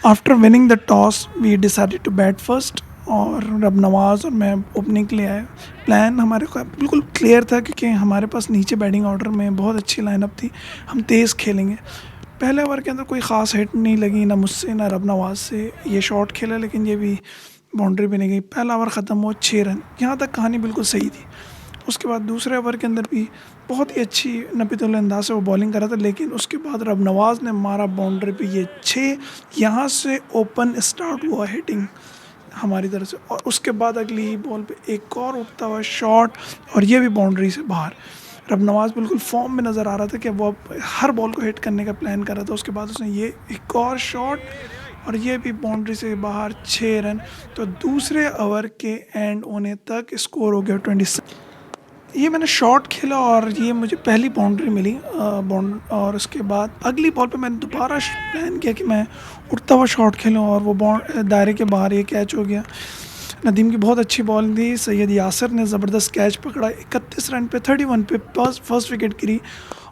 After winning the toss we decided to bat first, और रब नवाज़ और मैं ओपनिंग के लिए आए। प्लान हमारे को बिल्कुल क्लियर था क्योंकि हमारे पास नीचे बैटिंग ऑर्डर में बहुत अच्छी लाइनअप थी, हम तेज़ खेलेंगे। पहले ओवर के अंदर कोई ख़ास हिट नहीं लगी, ना मुझसे ना रब नवाज़ से। ये शॉट खेला लेकिन ये भी बाउंड्री भी नहीं गई। पहला ओवर ख़त्म हुआ 6 रन, यहाँ तक कहानी बिल्कुल सही थी। उसके बाद दूसरे ओवर के अंदर भी बहुत ही अच्छी नबीतुल अंदाज से वो बॉलिंग कर रहा था, लेकिन उसके बाद रब नवाज़ ने मारा बाउंड्री पे ये 6। यहाँ से ओपन स्टार्ट हुआ हिटिंग हमारी तरफ से, और उसके बाद अगली ही बॉल पे एक और उठता हुआ शॉट, और ये भी बाउंड्री से बाहर। रब नवाज़ बिल्कुल फॉर्म में नज़र आ रहा था कि वो अब हर बॉल को हिट करने का प्लान कर रहा था। उसके बाद उसने ये एक और शॉट, और ये भी बाउंड्री से बाहर, 6 रन। तो दूसरे ओवर के एंड होने तक स्कोर हो गया 26। ये मैंने शॉट खेला और ये मुझे पहली बाउंड्री मिली और उसके बाद अगली बॉल पे मैंने दोबारा प्लान किया कि मैं उड़ता हुआ शॉट खेलूँ, और वो दायरे के बाहर ये कैच हो गया। नदीम की बहुत अच्छी बॉल थी, सैयद यासिर ने ज़बरदस्त कैच पकड़ा। 31 रन पे 31 पे फर्स्ट विकेट गिरी,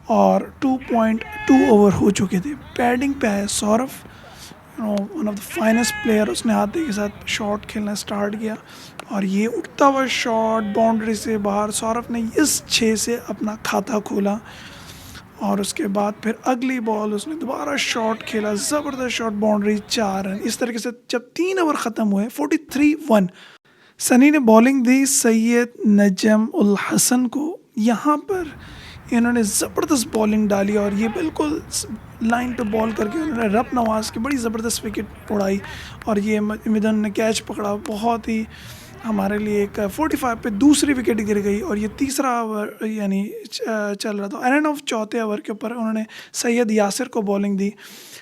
और 2.2 ओवर हो चुके थे। बैटिंग पे आया Saurabh, one of the finest player. उसने हाथी के साथ शॉट खेलना स्टार्ट किया, और ये उठता हुआ शॉट बाउंड्री से बाहर। सौरभ ने इस 6 से अपना खाता खोला, और उसके बाद फिर अगली बॉल उसने दोबारा शॉट खेला, ज़बरदस्त शॉट, बाउंड्री, 4 रन। इस तरीके से जब 3 ओवर ख़त्म हुए 43-1, सनी ने बॉलिंग दी सैयद नजम उल हसन को। यहाँ पर इन्होंने ज़बरदस्त बॉलिंग डाली, और ये बिल्कुल लाइन पे बॉल करके उन्होंने रब नवाज़ की बड़ी ज़बरदस्त विकेट उड़ाई, और ये मिदन ने कैच पकड़ा। बहुत ही हमारे लिए एक 45 पे दूसरी विकेट गिर गई, और ये तीसरा ओवर यानी चल रहा था। एंड ऑफ चौथे ओवर के ऊपर उन्होंने सैयद यासिर को बॉलिंग दी।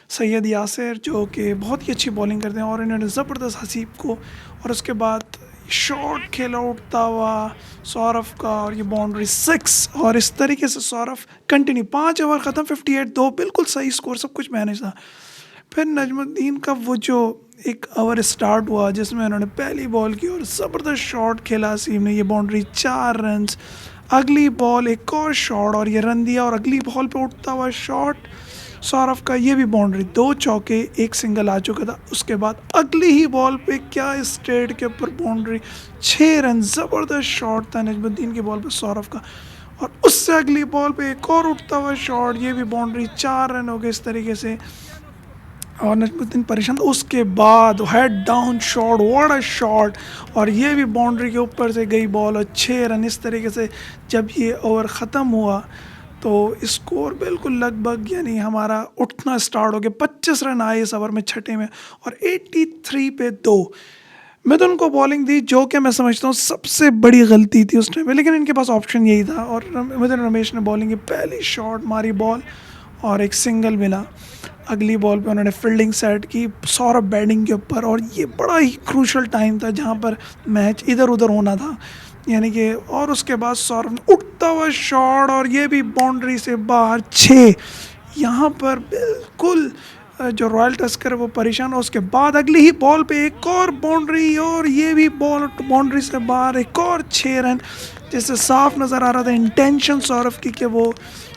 सैयद यासिर जो कि बहुत ही अच्छी बॉलिंग करते हैं, और इन्होंने ज़बरदस्त हसीब को, और उसके बाद शॉट खेला उठता हुआ सौरभ का, और ये बाउंड्री 6। और इस तरीके से सौरभ कंटिन्यू 5 ओवर ख़त्म 58-2, बिल्कुल सही स्कोर, सब कुछ मैनेज था। फिर नजमुद्दीन का वो जो एक ओवर स्टार्ट हुआ जिसमें उन्होंने पहली बॉल की और ज़बरदस्त शॉट खेला हसीब ने, ये बाउंड्री, 4 रन। अगली बॉल एक और शॉट, और ये रन दिया, और अगली बॉल पे उठता हुआ शॉट सौरभ का, ये भी बाउंड्री, 2 चौके 1 सिंगल आ चुका था। उसके बाद अगली ही बॉल पे क्या स्ट्रेट के ऊपर बाउंड्री, 6 रन, ज़बरदस्त शॉट था नजमुद्दीन की बॉल पे सौरभ का, और उससे अगली बॉल पे एक और उठता हुआ शॉट, ये भी बाउंड्री, 4 रन हो गए इस तरीके से, और नजमुद्दीन परेशान था। उसके बाद head down shot, what a shot, और ये भी बाउंड्री के ऊपर से गई बॉल, और 6 रन। इस तरीके से जब ये ओवर ख़त्म हुआ तो स्कोर बिल्कुल लगभग यानी हमारा उठना स्टार्ट हो गया। 25 रन आए इस ओवर में, छठे में, और 83 पे 2। मिथुन को बॉलिंग दी, जो कि मैं समझता हूँ सबसे बड़ी गलती थी उस टाइम पे, लेकिन इनके पास ऑप्शन यही था, और मिथुन रमेश ने बॉलिंग की, पहली शॉट मारी बॉल, और एक सिंगल मिला। अगली बॉल पे उन्होंने फील्डिंग सेट की, सौरभ बैटिंग के ऊपर, और ये बड़ा ही क्रूशल टाइम था जहाँ पर मैच इधर उधर होना था यानी कि। और उसके बाद सौरभ ने उठता हुआ शॉट, और ये भी बाउंड्री से बाहर, 6। यहाँ पर बिल्कुल जो रॉयल टस्कर है वो परेशान हो। उसके बाद अगली ही बॉल पे एक और बाउंड्री, और ये भी बॉल बाउंड्री से बाहर, एक और 6 रन, जिससे साफ नज़र आ रहा था इंटेंशन सौरभ की कि वो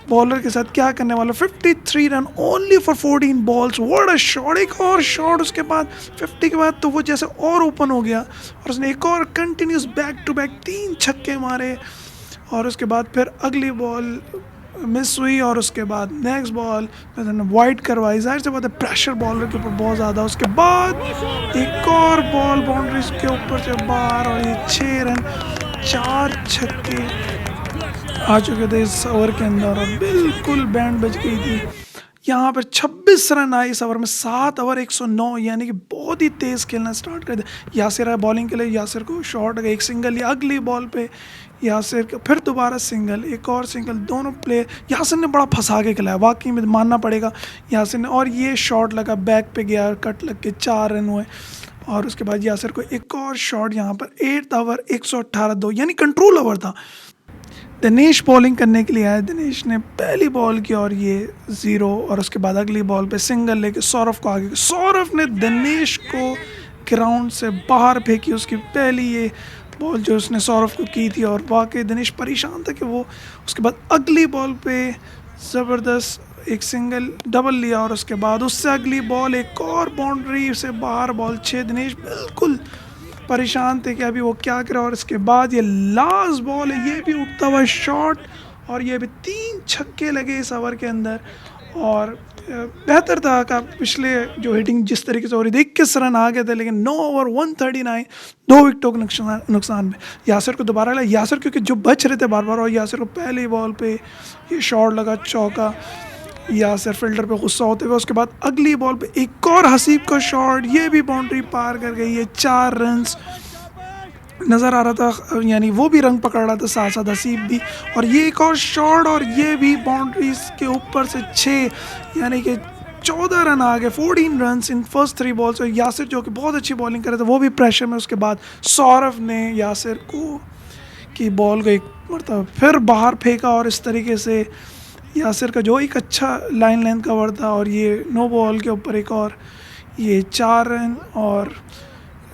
बॉलर के साथ क्या करने वाला। 53 run only for 14 balls, what a shot, एक और शॉट। उसके बाद 50 के बाद तो वो जैसे और ओपन हो गया, और उसने एक और कंटिन्यूस बैक टू बैक 3 छक्के मारे, और उसके बाद फिर अगली बॉल मिस हुई, और उसके बाद नेक्स्ट बॉल मैंने वाइड करवाई। जाहिर सी बात है प्रेशर बॉलर के ऊपर बहुत ज़्यादा। उसके बाद एक और बॉल बाउंड्रीज के ऊपर से बाहर, और ये 6 रन, 4 छक्के आ चुके थे इस ओवर के अंदर, और बिल्कुल बैंड बज गई थी। यहाँ पर 26 रन आए इस ओवर में, 7 ओवर 109, यानी कि बहुत ही तेज़ खेलना स्टार्ट कर दिया। यासिर आया बॉलिंग के लिए, यासिर को शॉट गया, एक सिंगल लिया। अगली बॉल पे यासिर के फिर दोबारा सिंगल, एक और सिंगल, दोनों प्लेयर यासिर ने बड़ा फंसा के खिलाया, वाकई में मानना पड़ेगा यासिर ने। और ये शॉट लगा, बैक पे गया, कट लग के 4 रन हुए, और उसके बाद यासिर को एक और शॉट यहाँ पर। 8 ओवर 118-2, यानी कंट्रोल ओवर था। दिनेश बॉलिंग करने के लिए आया, दिनेश ने पहली बॉल की, और ये 0, और उसके बाद अगली बॉल पे सिंगल लेके सौरभ को आगे, सौरभ ने दिनेश को ग्राउंड से बाहर फेंकी। उसकी पहली ये बॉल जो उसने सौरभ को की थी, और वाकई दिनेश परेशान था कि वो। उसके बाद अगली बॉल पे ज़बरदस्त एक सिंगल डबल लिया और उसके बाद उससे अगली बॉल एक और बाउंड्री से बाहर बॉल 6। दिनेश बिल्कुल परेशान थे कि अभी वो क्या करे, और इसके बाद ये लास्ट बॉल है, ये भी उठता हुआ शॉट, और ये भी 3 छक्के लगे इस ओवर के अंदर। और बेहतर था कि पिछले जो हिटिंग जिस तरीके से हो रही थी, 21 रन आ गए थे, लेकिन 9 ओवर 139, 2 विकेटों के नुकसान में यासिर को दोबारा लगा। यासिर क्योंकि जो बच रहे थे बार बार, और यासिर को पहली बॉल पे ये शॉट लगा चौका, यासिर फील्डर पे गुस्सा होते हुए उसके बाद अगली बॉल पे एक और हसीब का शॉट, ये भी बाउंड्री पार कर गई है। 4 रन्स नज़र आ रहा था, यानी वो भी रंग पकड़ रहा था, साथ साथ हसीब भी। और ये एक और शॉट, और ये भी बाउंड्रीज के ऊपर से 6, यानी कि 14 रन आ गए, 14 रन इन फर्स्ट 3 बॉल्स। और यासिर जो कि बहुत अच्छी बॉलिंग कर रहे थे वो भी प्रेशर में। उसके बाद सौरभ ने यासिर को की बॉल को एक मरतबा फिर बाहर फेंका, और इस तरीके से यासिर का जो एक अच्छा लाइन लेंथ कवर था, और ये नो बॉल के ऊपर एक और ये 4 रन। और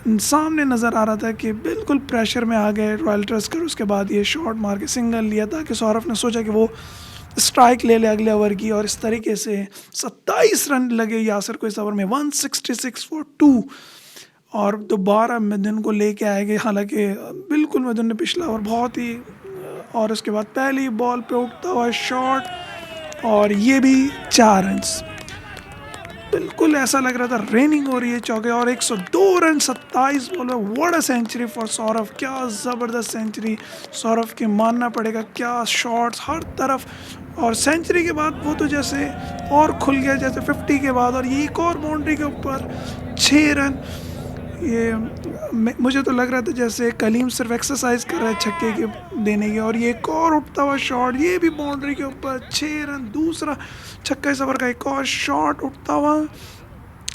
सामने नज़र आ रहा था कि बिल्कुल प्रेशर में आ गए रॉयल टस्कर। उसके बाद ये शॉट मार के सिंगल लिया, ताकि सौरभ ने सोचा कि वो स्ट्राइक ले अगले ओवर की, और इस तरीके से 27 रन लगे यासिर को इस ओवर में, 166 फॉर 2। और दोबारा मिथुन को लेके आएंगे, हालांकि बिल्कुल मिथुन ने पिछला ओवर बहुत ही, और उसके बाद पहली बॉल पे उठता हुआ शॉट, और ये भी 4 रन। बिल्कुल ऐसा लग रहा था रेनिंग हो रही है चौके, और 102 रन 27 बॉल में। What a century for Saurabh, क्या ज़बरदस्त सेंचुरी सौरभ की मानना पड़ेगा, क्या शॉट्स हर तरफ। और सेंचुरी के बाद वो तो जैसे और खुल गया जैसे 50 के बाद, और ये एक और बाउंड्री के ऊपर 6 रन। ये मुझे तो लग रहा था जैसे कलीम सिर्फ एक्सरसाइज कर रहा है छक्के के देने की। और ये एक और उठता हुआ शॉट, ये भी बाउंड्री के ऊपर 6 रन, दूसरा छक्का इस ओवर का, एक और शॉट उठता हुआ,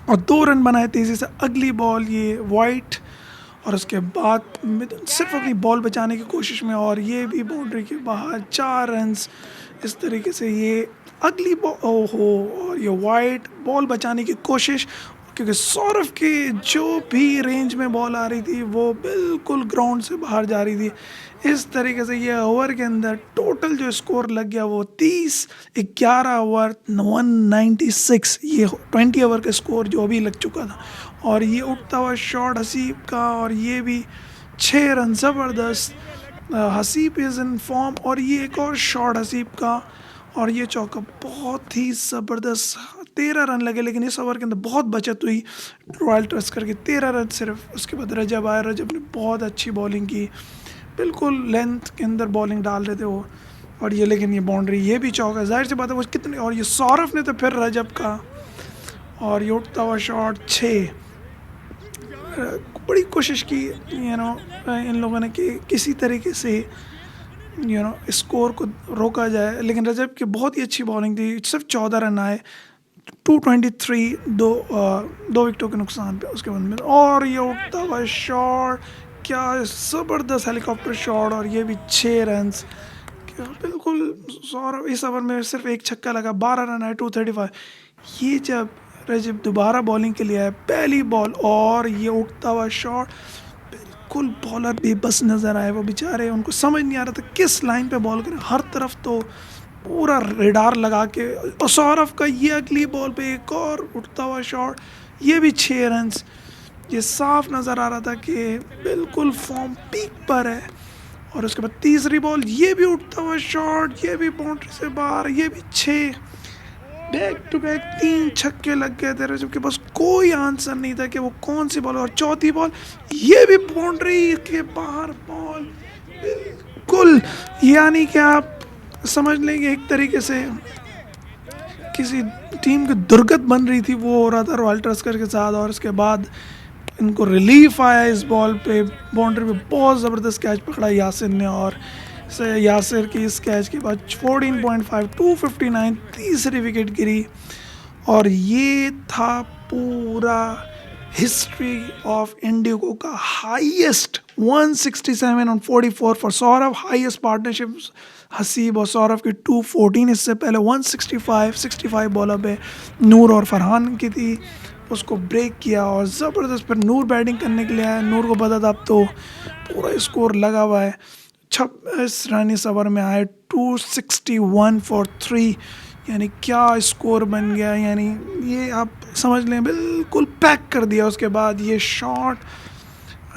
और 2 रन बनाए तेज़ी से। अगली बॉल ये वाइट, और उसके बाद मिथुन सिर्फ अपनी बॉल बचाने की कोशिश में, और ये भी बाउंड्री के बाहर 4 रन। इस तरीके से ये अगली बॉल, ओहो, और ये वाइट बॉल बचाने की कोशिश, क्योंकि सौरभ के जो भी रेंज में बॉल आ रही थी वो बिल्कुल ग्राउंड से बाहर जा रही थी। इस तरीके से ये ओवर के अंदर टोटल जो स्कोर लग गया वो 30, 11 ओवर 196, ये 20 ओवर का स्कोर जो अभी लग चुका था। और ये उठता हुआ शॉट हसीब का, और ये भी 6 रन, ज़बरदस्त। हसीब इज़ इन फॉर्म, और ये एक और शॉट हसीब का, और ये चौका बहुत ही ज़बरदस्त। 13 रन लगे, लेकिन इस ओवर के अंदर बहुत बचत हुई रॉयल टस्कर की, 13 रन सिर्फ। उसके बाद रजब आया, रजब ने बहुत अच्छी बॉलिंग की, बिल्कुल लेंथ के अंदर बॉलिंग डाल रहे थे वो। और ये लेकिन ये बाउंड्री, ये भी चौका, जाहिर सी बात है वो कितने। और ये सौरभ ने तो फिर रजब का, और ये उठता हुआ शॉट 6। बड़ी कोशिश की इन लोगों ने कि किसी तरीके से स्कोर को रोका जाए, लेकिन रजब की बहुत ही अच्छी बॉलिंग थी। सिर्फ 14 रन आए, 223, दो विकेटों के नुकसान पे। उसके बाद में और ये उठता हुआ शॉट, क्या ज़बरदस्त हेलीकॉप्टर शॉट, और ये भी 6 रन। बिल्कुल सौरभ इस ओवर में सिर्फ एक छक्का लगा, 12 रन आए, 235। ये जब रजब दोबारा बॉलिंग के लिए आया, पहली बॉल, और ये उठता हुआ शॉट, बिल्कुल बॉलर बेबस नज़र आए। वो बेचारे, उनको समझ नहीं आ रहा था किस लाइन पे बॉल करें, हर तरफ तो पूरा रेडार लगा के। और सौरभ का ये अगली बॉल पे एक और उठता हुआ शॉट, ये भी 6 रन। ये साफ नज़र आ रहा था कि बिल्कुल फॉर्म पीक पर है। और उसके बाद तीसरी बॉल, ये भी उठता हुआ शॉट, ये भी बाउंड्री से बाहर, ये भी 6। बैक टू बैक 3 छक्के लग गए थे, जबकि बस कोई आंसर नहीं था कि वो कौन सी बॉल। और चौथी बॉल, ये भी बाउंड्री के बाहर बॉल, बिल्कुल, यानी कि आप समझ लेंगे एक तरीके से किसी टीम की दुर्गत बन रही थी, वो हो रहा था रॉयल टस्कर के साथ। और उसके बाद इनको रिलीफ आया इस बॉल पे, बाउंड्री पे बहुत ज़बरदस्त कैच पकड़ा यासिर ने, और यासिर की इस कैच के बाद 14.5, 259, तीसरी विकेट गिरी। और ये था पूरा हिस्ट्री ऑफ इंडिगो का highest 167 on 44 for Saurabh, highest partnership Haseeb और सौरभ की 214। इससे पहले 165 बॉलर पे नूर और फरहान की थी, उसको ब्रेक किया, और ज़बरदस्त फिर नूर बैटिंग करने के लिए आया। नूर को पता था अब तो पूरा स्कोर लगा हुआ है, 26 रन इस ओवर में आए, 261 फॉर 3, यानी क्या स्कोर बन गया, यानी ये आप समझ लें बिल्कुल पैक कर दिया। उसके बाद ये शॉट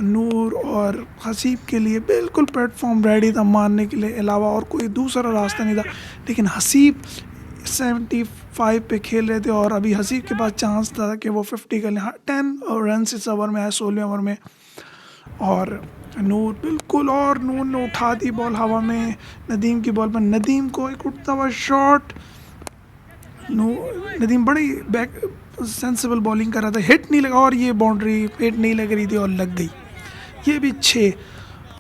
नूर और हसीब के लिए बिल्कुल प्लेटफॉर्म रेडी था मारने के लिए, अलावा और कोई दूसरा रास्ता नहीं था। लेकिन हसीब 75 पे खेल रहे थे और अभी हसीब के पास चांस था कि वो 50 कर लें। 10 रन इस ओवर में आए, 16वें ओवर में। और नूर बिल्कुल, और नूर ने उठा दी बॉल हवा में नदीम की बॉल पर। नदीम को एक उठता हुआ शॉट, नदीम बड़ी बैक सेंसिबल बॉलिंग कर रहा था, हिट नहीं लगा, और ये बाउंड्री हिट नहीं लग रही थी और लग गई, ये भी 6।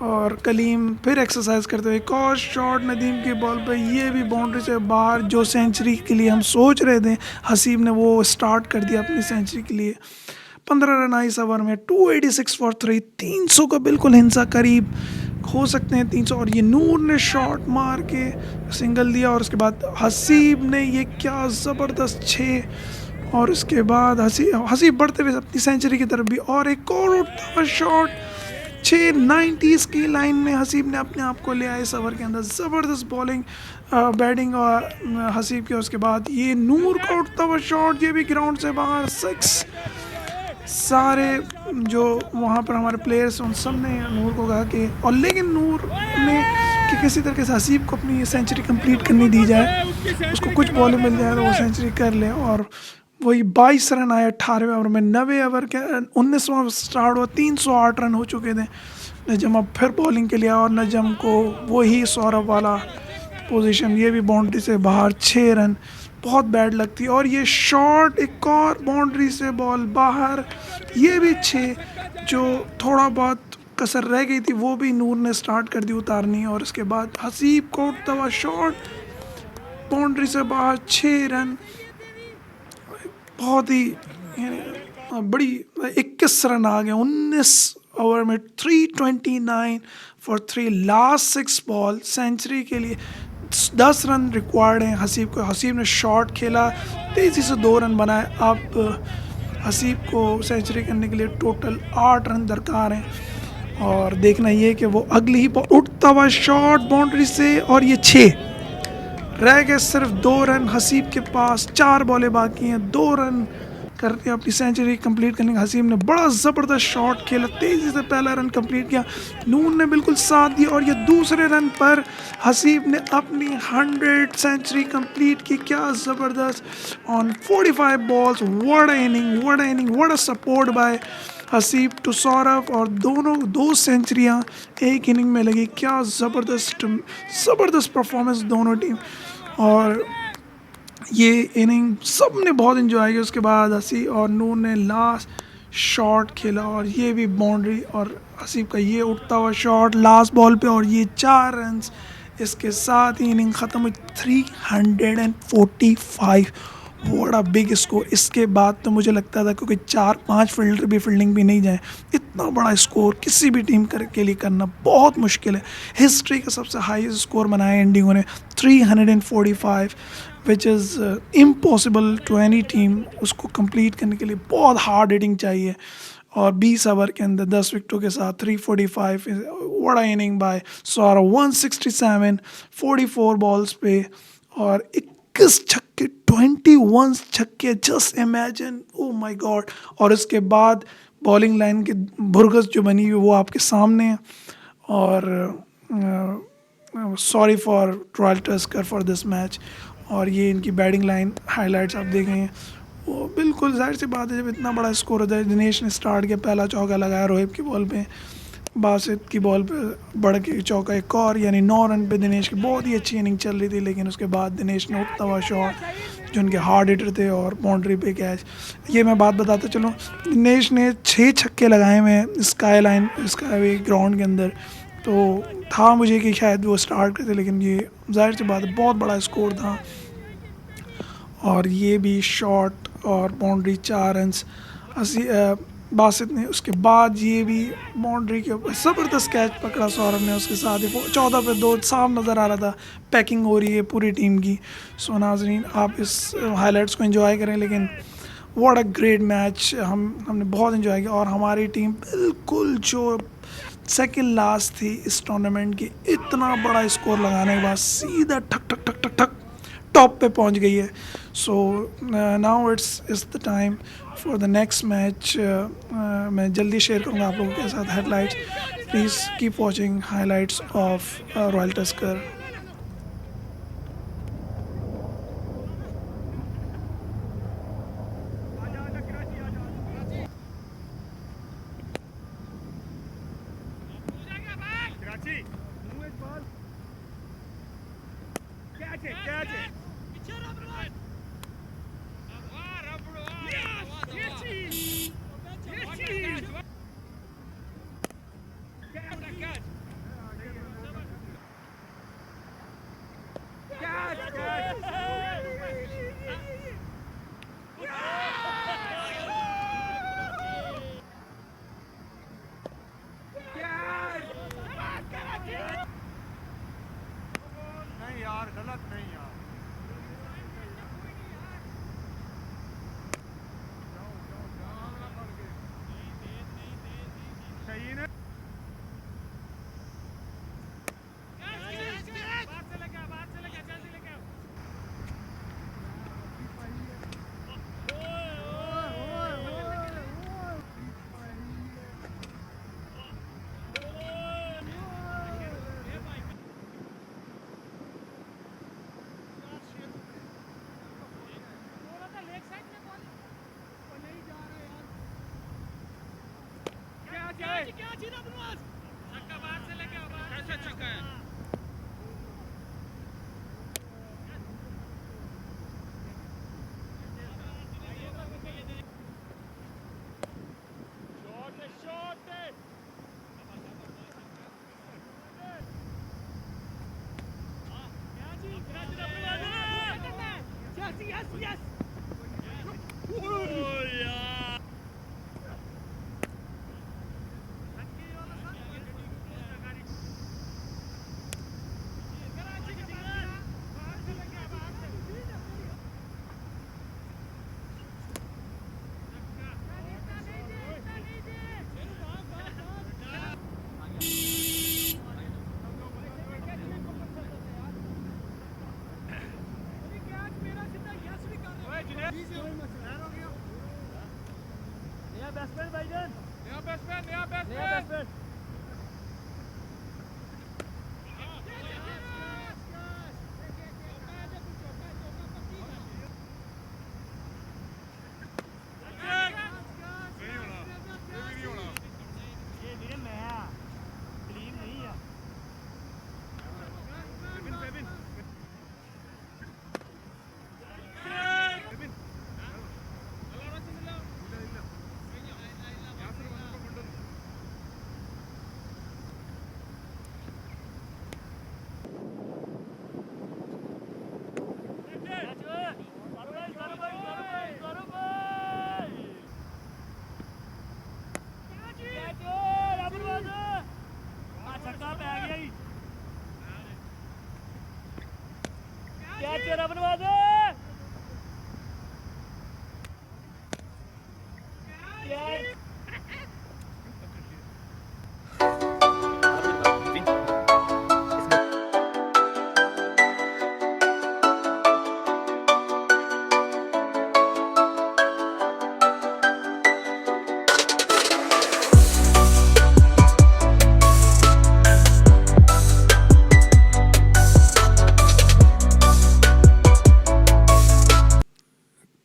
और कलीम फिर एक्सरसाइज करते हुए एक और शॉट नदीम की बॉल पर, ये भी बाउंड्री से बाहर। जो सेंचुरी के लिए हम सोच रहे थे, हसीब ने वो स्टार्ट कर दिया अपनी सेंचुरी के लिए। 15 रन आई इस ओवर में, 286 फॉर 3, 300 का बिल्कुल हिंसा करीब हो सकते हैं 300। और ये नूर ने शॉट मार के सिंगल दिया, और उसके बाद हसीब ने ये क्या ज़बरदस्त 6। और उसके बाद हसीब बढ़ते हुए अपनी सेंचुरी की तरफ भी, और एक और उठता हुआ शॉट 690s की लाइन में हसीब ने अपने आप को ले आया इस ओवर के अंदर। ज़बरदस्त बॉलिंग बैटिंग और हसीब की। उसके बाद ये नूर का उठता हुआ शॉट, ये भी ग्राउंड से बाहर 6। सारे जो वहाँ पर हमारे प्लेयर्स उन सब ने नूर को कहा कि, और लेकिन नूर ने कि किसी तरीके से हसीब को अपनी सेंचुरी कंप्लीट करनी दी जाए, उसको कुछ बॉल मिल जाए तो वो सेंचुरी कर ले। और वही 22 रन आए 18वें ओवर में। 90 ओवर के 19वां स्टार्ट हुआ, 308 रन हो चुके थे। नजम अब फिर बॉलिंग के लिए, और नजम को वही सौरभ वाला पोजीशन, ये भी बाउंड्री से बाहर 6 रन, बहुत बैड लगती है। और ये शॉट एक और बाउंड्री से बॉल बाहर, ये भी 6। जो थोड़ा बहुत कसर रह गई थी वो भी नूर ने स्टार्ट कर दी उतारनी। और उसके बाद हसीब को उठता हुआ शॉट, बाउंड्री से बाहर 6 रन, बहुत ही बड़ी 21 रन आ गए 19 ओवर में। 329 फॉर 3, लास्ट 6 बॉल सेंचुरी के लिए 10 रन रिक्वायर्ड हैं हसीब को। हसीब ने शॉट खेला, तेज़ी से 2 रन बनाए। अब हसीब को सेंचुरी करने के लिए टोटल 8 रन दरकार हैं। और देखना ये कि वो अगली ही बॉल उठता हुआ शॉट बाउंड्री से, और ये 6 रह गए, सिर्फ 2 रन हसीब के पास। 4 बॉलें बाकी हैं, 2 रन करके अपनी सेंचुरी कंप्लीट करने का। हसीब ने बड़ा ज़बरदस्त शॉट खेला, तेज़ी से पहला रन कंप्लीट किया, नून ने बिल्कुल साथ दिया। और ये दूसरे रन पर हसीब ने अपनी 100 सेंचुरी कंप्लीट की, क्या ज़बरदस्त on 45 balls. What a inning, what a support by Haseeb to Saurabh. और दोनों 2 सेंचुरियाँ एक इनिंग में लगी, क्या ज़बरदस्त परफॉर्मेंस दोनों टीम। और ये इनिंग सब ने बहुत इन्जॉय किया। उसके बाद हसी और नूर ने लास्ट शॉट खेला, और ये भी बाउंड्री, और हसीब का ये उठता हुआ शॉट लास्ट बॉल पे, और ये 4 रन। इसके साथ ही इनिंग ख़त्म हुई 345। What a big score. इसके बाद तो मुझे लगता था क्योंकि 4-5 फील्डर भी फील्डिंग भी नहीं जाए, इतना बड़ा स्कोर किसी भी टीम के लिए करना बहुत मुश्किल है। हिस्ट्री का सबसे हाईएस्ट स्कोर बनाया इंडिया ने 345, which is impossible to any team. उसको कंप्लीट करने के लिए बहुत हार्ड हिटिंग चाहिए, और 20 ओवर के अंदर 10 विकेटों के साथ 345 what a inning by Saurabh. 167 44 balls पे, और 21 छक्के, 21 छक्के, just imagine, oh my god. और उसके बाद बॉलिंग लाइन की भुरगस जो बनी हुई वो आपके सामने है। और sorry for royal tusker for this match. और ये इनकी बैटिंग लाइन हाइलाइट्स आप देख रहे हैं, वो बिल्कुल जाहिर सी बात है जब इतना बड़ा स्कोर होता है। दिनेश ने स्टार्ट किया, पहला चौका लगाया रोहित की बॉल पे, बासित की बॉल पे बढ़ के चौका एक और, यानी 9 रन पे दिनेश की बहुत ही अच्छी इनिंग चल रही थी। लेकिन उसके बाद दिनेश ने उठता हुआ शॉट जो उनके हार्ड हिटर थे, और बाउंड्री पे कैच। ये मैं बात बताता चलूँ, दिनेश ने 6 छक्के लगाए हुए हैं स्काई ग्राउंड के अंदर, तो था मुझे कि शायद वो स्टार्ट करते, लेकिन ये जाहिर सी बात है बहुत बड़ा स्कोर था। और ये भी शॉट और बाउंड्री 4 रन बासित ने। उसके बाद ये भी बाउंड्री के ऊपर ज़बरदस्त कैच पकड़ा सौरभ ने, उसके साथ ही 14 पे 2 साफ नज़र आ रहा था। पैकिंग हो रही है पूरी टीम की। सो नाज़रीन आप इस हाइलाइट्स को एंजॉय करें, लेकिन व्हाट अ ग्रेट मैच, हमने बहुत एंजॉय किया। और हमारी टीम बिल्कुल जो सेकंड लास्ट थी इस टूर्नामेंट की, इतना बड़ा स्कोर लगाने के बाद सीधा ठक ठक ठक ठक ठक टॉप पे पहुंच गई है. So now it's the time for the next match. मैं जल्दी शेयर करूंगा आप लोगों के साथ headlights. Please keep watching highlights of royal tusker. नहीं यार, गलत नहीं यार. सही ने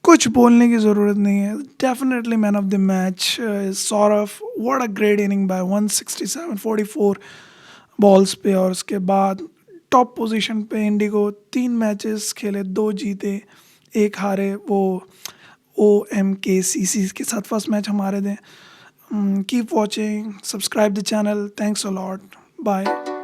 कुछ बोलने की ज़रूरत नहीं है. Definitely man of the match is Saurav. What a great inning by 167 44 balls पे. और उसके बाद टॉप पोजीशन पे इंडिगो 3 मैचेस खेले, 2 जीते 1 हारे. वो OMKCC के साथ फर्स्ट मैच हमारे थे. Keep watching, subscribe the channel. Thanks a lot. Bye.